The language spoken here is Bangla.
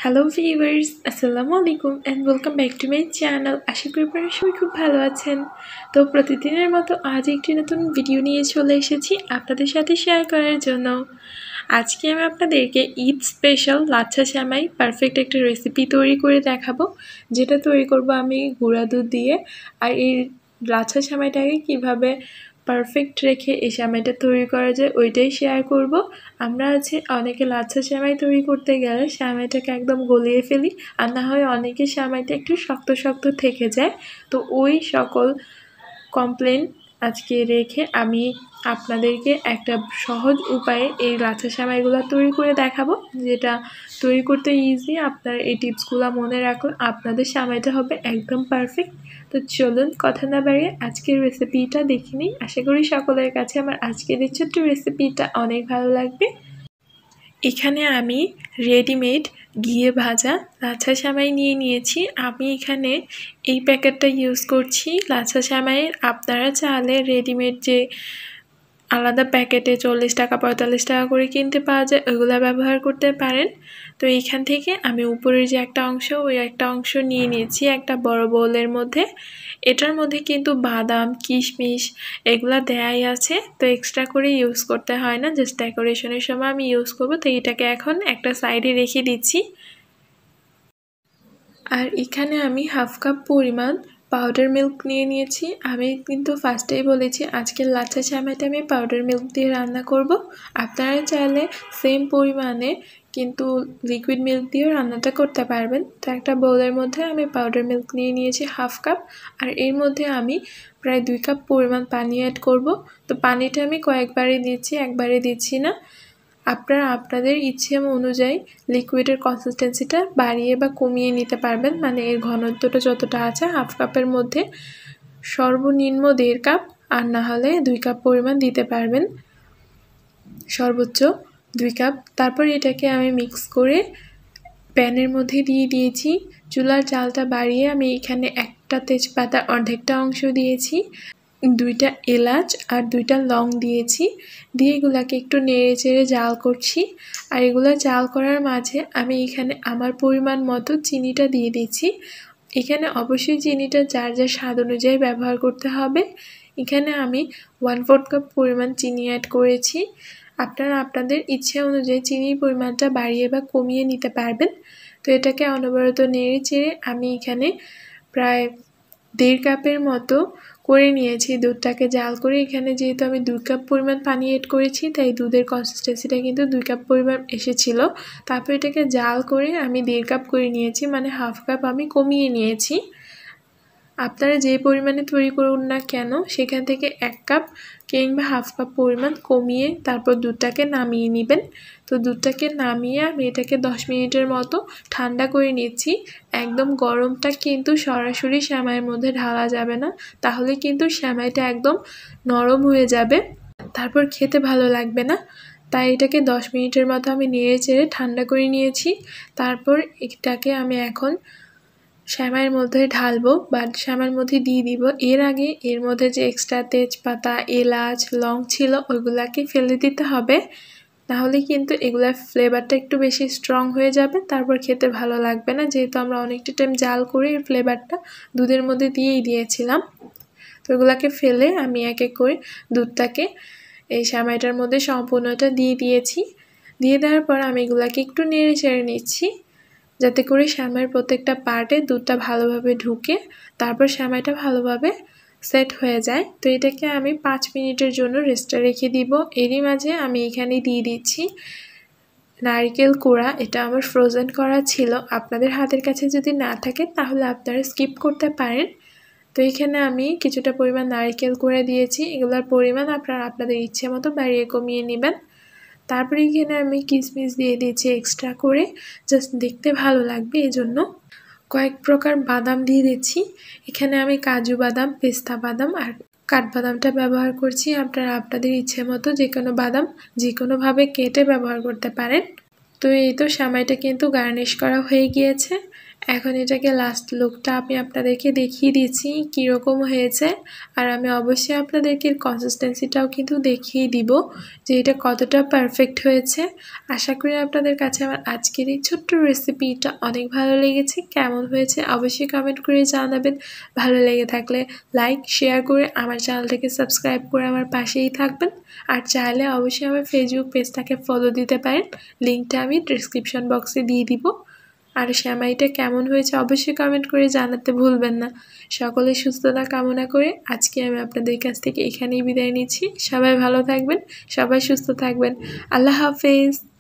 হ্যালো ভিউয়ার্স, আসসালামুআলাইকুম and welcome back to my channel. আশা করি আপনারা সবাই খুব ভালো আছেন। তো প্রতিদিনের মতো আজ একটি নতুন ভিডিও নিয়ে চলে এসেছি আপনাদের সাথে শেয়ার করার জন্য। আজকে আমি আপনাদেরকে ঈদ স্পেশাল লাচ্ছা সেমাই পারফেক্ট একটা রেসিপি তৈরি করে দেখাবো, যেটা তৈরি করব আমি গুঁড়া দুধ দিয়ে। আর এই লাচ্ছা সেমাইটাকে কীভাবে পারফেক্ট রেখে এই সেমাইটা তৈরি করা যায় ওইটাই শেয়ার করব। আমরা অনেকে লাচ্ছা সেমাই তৈরি করতে গেলে সেমাইটাকে একদম গলিয়ে ফেলি, আর না হয় অনেকে সেমাইটা একটু শক্ত শক্ত থেকে যায়। তো ওই সকল কমপ্লেন আজকে রেখে আমি আপনাদেরকে একটা সহজ উপায়ে এই লাচ্ছা সেমাইগুলো তৈরি করে দেখাবো, যেটা তৈরি করতে ইজি। আপনারা এই টিপসগুলো মনে রাখুন, আপনাদের সেমাইটা হবে একদম পারফেক্ট। তো চলুন কথা না বাড়িয়ে আজকের রেসিপিটা দেখে নিই। আশা করি সকলের কাছে আমার আজকের এই ছোট্ট রেসিপিটা অনেক ভালো লাগবে। এখানে আমি রেডিমেড ঘিয়ে ভাজা লাচ্ছা সেমাই নিয়ে নিয়েছি। আমি এখানে এই প্যাকেটটা ইউজ করছি লাচ্ছা সেমাইয়ের। আপনারা চাইলে রেডিমেড যে আলাদা প্যাকেটে 40 টাকা 45 টাকা করে কিনতে পাওয়া যায় ওইগুলো ব্যবহার করতে পারেন। তো এইখান থেকে আমি উপরের যে একটা অংশ ওই একটা অংশ নিয়ে নিয়েছি একটা বড় বোলের মধ্যে। এটার মধ্যে কিন্তু বাদাম কিশমিশ এগুলা দেয়াই আছে, তো এক্সট্রা করে ইউজ করতে হয় না, জাস্ট ডেকোরেশনের সময় আমি ইউজ করব। তো এটাকে এখন একটা সাইডে রেখে দিচ্ছি। আর এখানে আমি হাফ কাপ পরিমাণ পাউডার মিল্ক নিয়ে নিয়েছি। আমি কিন্তু ফার্স্টেই বলেছি আজকের লাচ্ছা সেমাইটা আমি পাউডার মিল্ক দিয়ে রান্না করব। আপনারা চাইলে সেম পরিমাণে কিন্তু লিকুইড মিল্ক দিয়েও রান্নাটা করতে পারবেন। তো একটা বোলের মধ্যে আমি পাউডার মিল্ক নিয়ে নিয়েছি হাফ কাপ, আর এর মধ্যে আমি প্রায় 2 কাপ পরিমাণ পানি অ্যাড করব। তো পানিটা আমি কয়েকবারই দিচ্ছি, একবারে দিচ্ছি না। আপনারা আপনাদের ইচ্ছে অনুযায়ী লিকুইডের কনসিস্টেন্সিটা বাড়িয়ে বা কমিয়ে নিতে পারবেন, মানে এর ঘনত্বটা যতটা আছে হাফ কাপের মধ্যে সর্বনিম্ন 1.5 কাপ, আর না হলে 2 কাপ পরিমাণ দিতে পারবেন, সর্বোচ্চ 2 কাপ। তারপর এটাকে আমি মিক্স করে প্যানের মধ্যে দিয়ে দিয়েছি। চুলার জালটা বাড়িয়ে আমি এখানে একটা তেজপাতার অর্ধেকটা অংশ দিয়েছি, 2টা এলাচ আর 2টা লং দিয়েছি। দিয়ে এগুলাকে একটু নেড়ে চেড়ে জাল করছি। আর এগুলো জাল করার মাঝে আমি এখানে আমার পরিমাণ মতো চিনিটা দিয়ে দিচ্ছি। এখানে অবশ্যই চিনিটা যার যার স্বাদ অনুযায়ী ব্যবহার করতে হবে। এখানে আমি 1/4 কাপ পরিমাণ চিনি অ্যাড করেছি। আপনারা আপনাদের ইচ্ছে অনুযায়ী চিনির পরিমাণটা বাড়িয়ে বা কমিয়ে নিতে পারবেন। তো এটাকে অনবরত নেড়ে চেড়ে আমি এখানে প্রায় 1.5 কাপের মতো করে নিয়েছি দুধটাকে জাল করে। এখানে যেহেতু আমি 2 কাপ পরিমাণ পানি অ্যাড করেছি, তাই দুধের কনসিস্টেন্সিটা কিন্তু 2 কাপ পরিমাণ এসেছিল। তারপর এটাকে জাল করে আমি 1.5 কাপ করে নিয়েছি, মানে হাফ কাপ আমি কমিয়ে নিয়েছি। আপনারা যে পরিমাণে তৈরি করুন না কেন সেখান থেকে 1 কাপ কিংবা হাফ কাপ পরিমাণ কমিয়ে তারপর দুধটাকে নামিয়ে নেবেন। তো দুধটাকে নামিয়ে আমি এটাকে 10 মিনিটের মতো ঠান্ডা করে নিচ্ছি। একদম গরমটা কিন্তু সরাসরি সেমাইয়ের মধ্যে ঢালা যাবে না, তাহলে কিন্তু সেমাইটা একদম নরম হয়ে যাবে, তারপর খেতে ভালো লাগবে না। তাই এটাকে 10 মিনিটের মতো আমি নেড়ে চেড়ে ঠান্ডা করে নিয়েছি। তারপর এটাকে আমি এখন সেমাইয়ের মধ্যে ঢালবো বা সেমাইয়ের মধ্যে দিয়ে দিব। এর আগে এর মধ্যে যে এক্সট্রা তেজপাতা এলাচ লং ছিল ওইগুলাকে ফেলে দিতে হবে, তাহলে কিন্তু এগুলার ফ্লেভারটা একটু বেশি স্ট্রং হয়ে যাবে, তারপর খেতে ভালো লাগবে না, যেহেতু আমরা অনেকটা টাইম জাল করে এর ফ্লেভারটা দুধের মধ্যে দিয়েই দিয়েছিলাম। তো এগুলাকে ফেলে আমি এক এক করে দুধটাকে এই সেমাইটার মধ্যে সম্পূর্ণটা দিয়ে দিয়েছি। দিয়ে দেওয়ার পর আমি এগুলাকে একটু নেড়ে চেড়ে নিচ্ছি, যাতে করে সেমাইয়ের প্রত্যেকটা পার্টে দুধটা ভালোভাবে ঢুকে তারপর সেমাইটা ভালোভাবে সেট হয়ে যায়। তো এটাকে আমি 5 মিনিটের জন্য রেস্টে রেখে দিব। এরই মাঝে আমি এখানে দিয়ে দিচ্ছি নারকেল কোড়া। এটা আমার ফ্রোজেন করা ছিল, আপনাদের হাতের কাছে যদি না থাকে তাহলে আপনারা স্কিপ করতে পারেন। তো এখানে আমি কিছুটা পরিমাণ নারকেল কোড়া দিয়েছি, এগুলোর পরিমাণ আপনারা আপনাদের ইচ্ছে মতো বাড়িয়ে কমিয়ে নেবেন। তারপরে এখানে আমি কিশমিশ দিয়ে দিয়েছি এক্সট্রা করে, জাস্ট দেখতে ভালো লাগবে এজন্য। কয়েক প্রকার বাদাম দিয়ে দিচ্ছি, এখানে আমি কাজু বাদাম পেস্তা বাদাম আর কাঠবাদামটা ব্যবহার করছি। আপনারা আপনাদের ইচ্ছে মতো যে কোনো বাদাম যে কোনোভাবে কেটে ব্যবহার করতে পারেন। তো এই তো সেমাইটা কিন্তু গার্নিশ করা হয়ে গিয়েছে। এখন এটাকে লাস্ট লুকটা আমি আপনাদেরকে দেখিয়ে দিচ্ছি কীরকম হয়েছে। আর আমি অবশ্যই আপনাদেরকে কনসিস্টেন্সিটাও কিন্তু দেখিয়ে দিব যে এটা কতটা পারফেক্ট হয়েছে। আশা করি আপনাদের কাছে আমার আজকের এই ছোট্ট রেসিপিটা অনেক ভালো লেগেছে। কেমন হয়েছে অবশ্যই কমেন্ট করে জানাবেন। ভালো লেগে থাকলে লাইক শেয়ার করে আমার চ্যানেলটাকে সাবস্ক্রাইব করে আমার পাশেই থাকবেন। আর চাইলে অবশ্যই আমার ফেসবুক পেজটাকে ফলো দিতে পারেন, লিঙ্কটা আমি ডেসক্রিপশন বক্সে দিয়ে দিব। আর সেমাইটা কেমন হয়েছে অবশ্যই কমেন্ট করে জানাতে ভুলবেন না। সকলের সুস্থতা কামনা করে আজকে আমি আপনাদের কাছ থেকে এখানেই বিদায় নিচ্ছি। সবাই ভালো থাকবেন, সবাই সুস্থ থাকবেন। আল্লাহ হাফেজ।